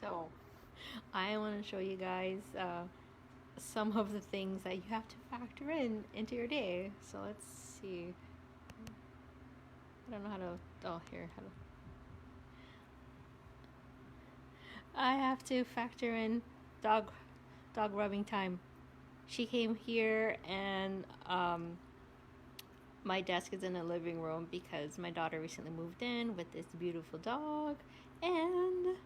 So I want to show you guys some of the things that you have to factor in into your day. So let's see. I don't know how to. Oh, here. How to. I have to factor in dog rubbing time. She came here and my desk is in the living room because my daughter recently moved in with this beautiful dog, and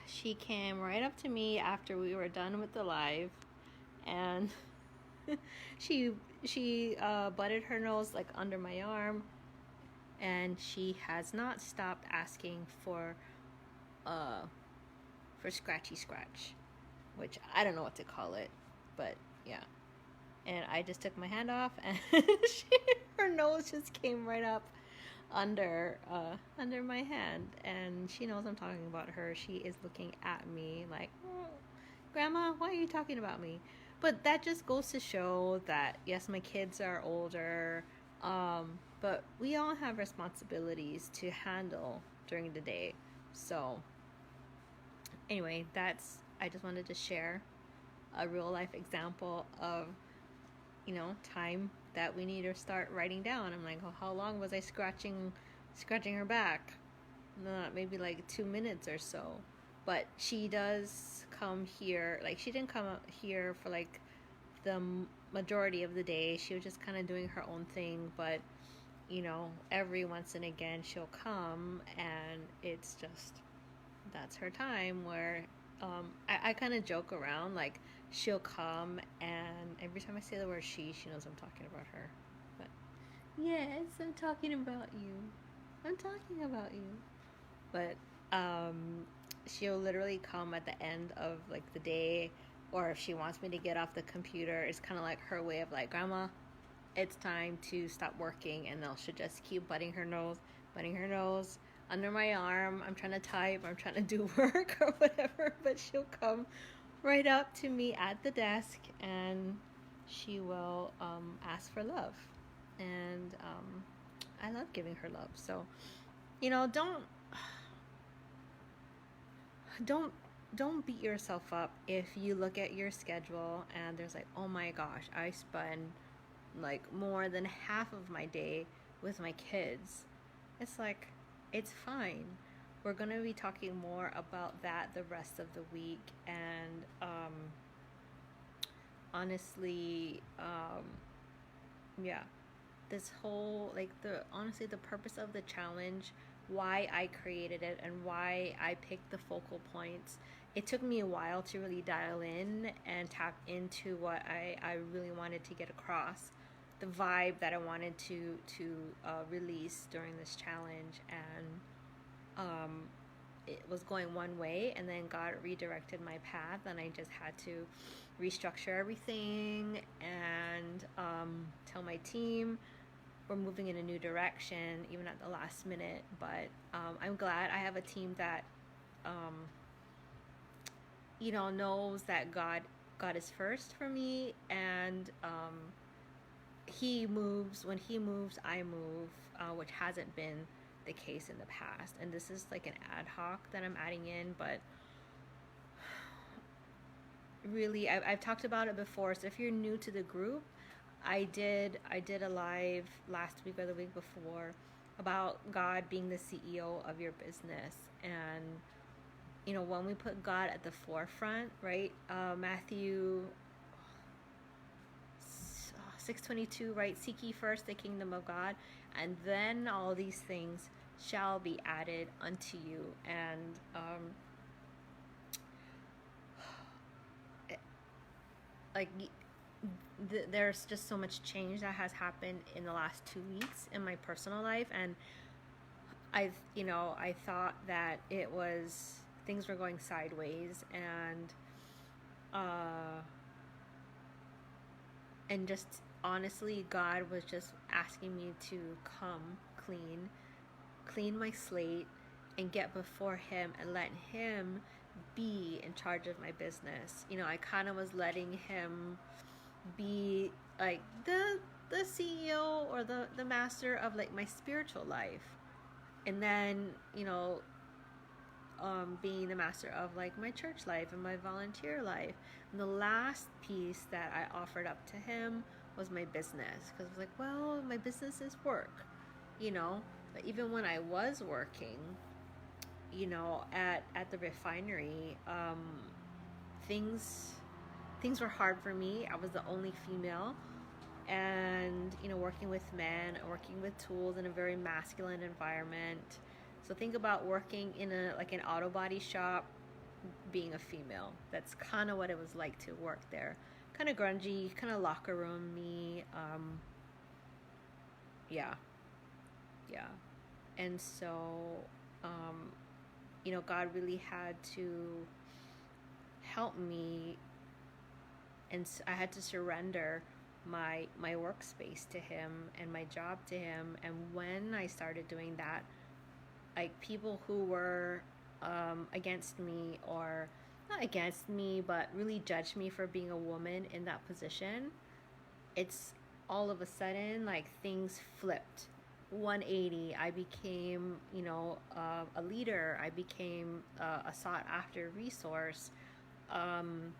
she came right up to me after we were done with the live, and she butted her nose like under my arm, and she has not stopped asking for scratchy scratch, which I don't know what to call it, but yeah. And I just took my hand off, and her nose just came right up under my hand, and she knows I'm talking about her. She is looking at me like, oh, Grandma, why are you talking about me? But that just goes to show that yes, my kids are older, but we all have responsibilities to handle during the day. So anyway, I just wanted to share a real life example of time that we need to start writing down. I'm like, oh, how long was I scratching her back? Maybe like 2 minutes or so. But she does come here, like she didn't come here for like the majority of the day. She was just kind of doing her own thing, but every once and again she'll come, and it's just, that's her time where I kind of joke around, like she'll come, and every time I say the word she knows I'm talking about her. But yes, I'm talking about you. But she'll literally come at the end of like the day, or if she wants me to get off the computer, it's kind of like her way of like, Grandma, it's time to stop working, and then she'll just keep butting her nose under my arm. I'm trying to type, I'm trying to do work or whatever, but she'll come right up to me at the desk, and she will ask for love. And I love giving her love. So don't beat yourself up if you look at your schedule and there's like, oh my gosh, I spend like more than half of my day with my kids. It's like, it's fine. We're going to be talking more about that the rest of the week. And honestly, yeah, this whole, like, the purpose of the challenge, why I created it and why I picked the focal points, it took me a while to really dial in and tap into what I really wanted to get across, the vibe that I wanted to release during this challenge. And it was going one way, and then God redirected my path, and I just had to restructure everything and tell my team we're moving in a new direction, even at the last minute. But I'm glad I have a team that knows that God is first for me, and he moves. When he moves, I move, which hasn't been the case in the past. And this is like an ad hoc that I'm adding in, but really, I've talked about it before. So if you're new to the group, I did a live last week or the week before about God being the CEO of your business. And when we put God at the forefront, right? Matthew 6:22, right? Seek ye first the kingdom of God, and then all these things shall be added unto you. And there's just so much change that has happened in the last 2 weeks in my personal life, and I thought that things were going sideways, and just honestly, God was just asking me to come clean my slate and get before him and let him be in charge of my business. I kind of was letting him be like the CEO or the master of like my spiritual life. And then, being the master of like my church life and my volunteer life. And the last piece that I offered up to him was my business, because I was like, well, my business is work, you know. But even when I was working, you know, at the refinery, things things were hard for me. I was the only female, and you know, working with men, working with tools in a very masculine environment. So think about working in a like an auto body shop, being a female. That's kind of what it was like to work there. Kind of grungy, kind of locker room me. Yeah, yeah. And so, um, you know, God really had to help me, and I had to surrender my workspace to him and my job to him. And when I started doing that, like people who were against me, or not against me, but really judged me for being a woman in that position, it's all of a sudden like things flipped 180. I became, you know, a leader. I became a sought after resource. Um,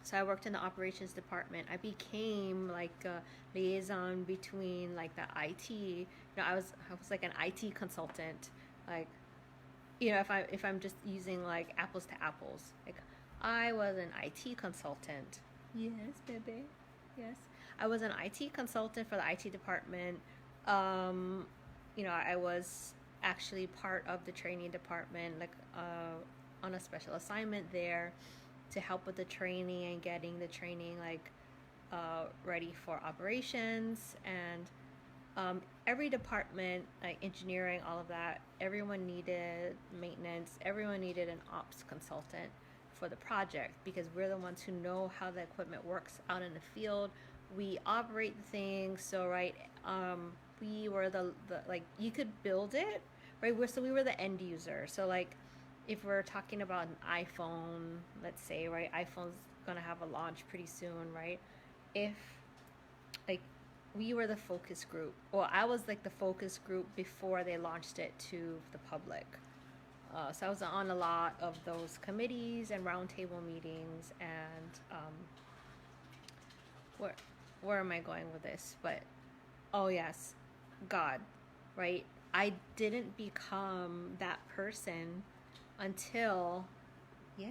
so I worked in the operations department. I became like a liaison between like the IT. You know, I was like an IT consultant. Like, you know, if I'm just using like apples to apples, like I was an IT consultant. Yes, baby. Yes, I was an IT consultant for the IT department. Um, you know, I was actually part of the training department, like on a special assignment there to help with the training and getting the training like ready for operations. And every department, like engineering, all of that, everyone needed maintenance, everyone needed an ops consultant for the project, because we're the ones who know how the equipment works out in the field. We operate the thing. So right, we were the like, you could build it, right? So we were the end user. So like if we're talking about an iPhone, let's say, right, iPhone's gonna have a launch pretty soon, right? If like we were the focus group, well, I was like the focus group before they launched it to the public. So I was on a lot of those committees and roundtable meetings. And where where am I going with this? But oh yes, God, right? I didn't become that person until, yes,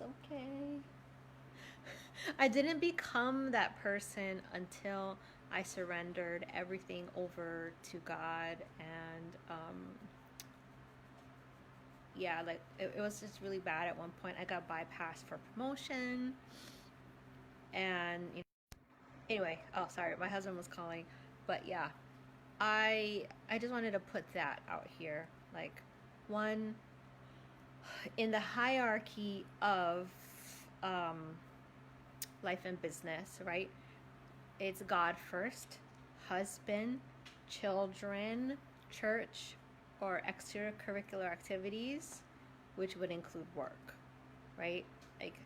okay. I didn't become that person until I surrendered everything over to God. And yeah, like it was just really bad at one point. I got bypassed for promotion, and you know, anyway. Oh, sorry, my husband was calling, but yeah, I just wanted to put that out here. Like, one, in the hierarchy of um, life and business, right? It's God first, husband, children, church, or extracurricular activities, which would include work, right? Like,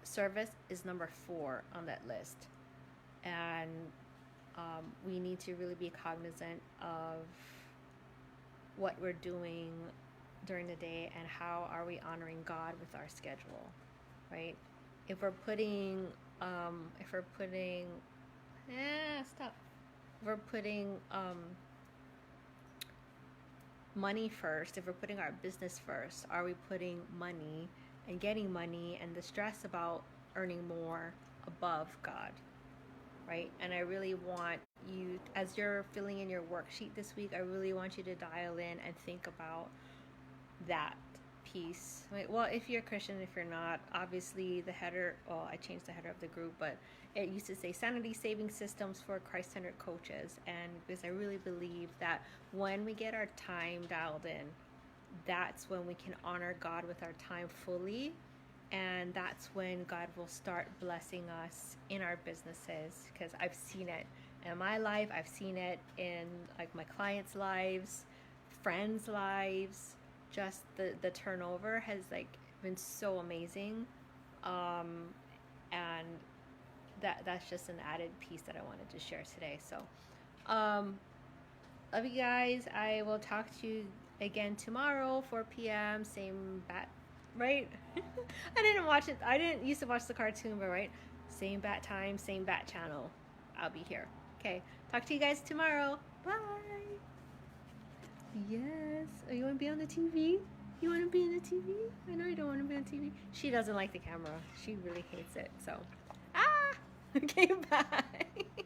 service is number 4 on that list. And we need to really be cognizant of what we're doing during the day and how are we honoring God with our schedule, right? If we're putting, stop. If we're putting money first, if we're putting our business first, are we putting money and getting money and the stress about earning more above God, right? And I really want you, as you're filling in your worksheet this week, I really want you to dial in and think about that piece. Well, if you're a Christian, if you're not, obviously the header, well, I changed the header of the group, but it used to say Sanity Saving Systems for Christ-Centered Coaches. And because I really believe that when we get our time dialed in, that's when we can honor God with our time fully. And that's when God will start blessing us in our businesses, because I've seen it in my life. I've seen it in like my clients' lives, friends' lives. Just the turnover has like been so amazing. And that's just an added piece that I wanted to share today. So love you guys. I will talk to you again tomorrow, 4 p.m. Same bat, right? I didn't watch it. I didn't used to watch the cartoon, but right, same bat time, same bat channel. I'll be here. Okay, talk to you guys tomorrow. Bye. Yes. Oh, you want to be on the TV? You want to be on the TV? I know you don't want to be on TV. She doesn't like the camera. She really hates it. So, okay, bye.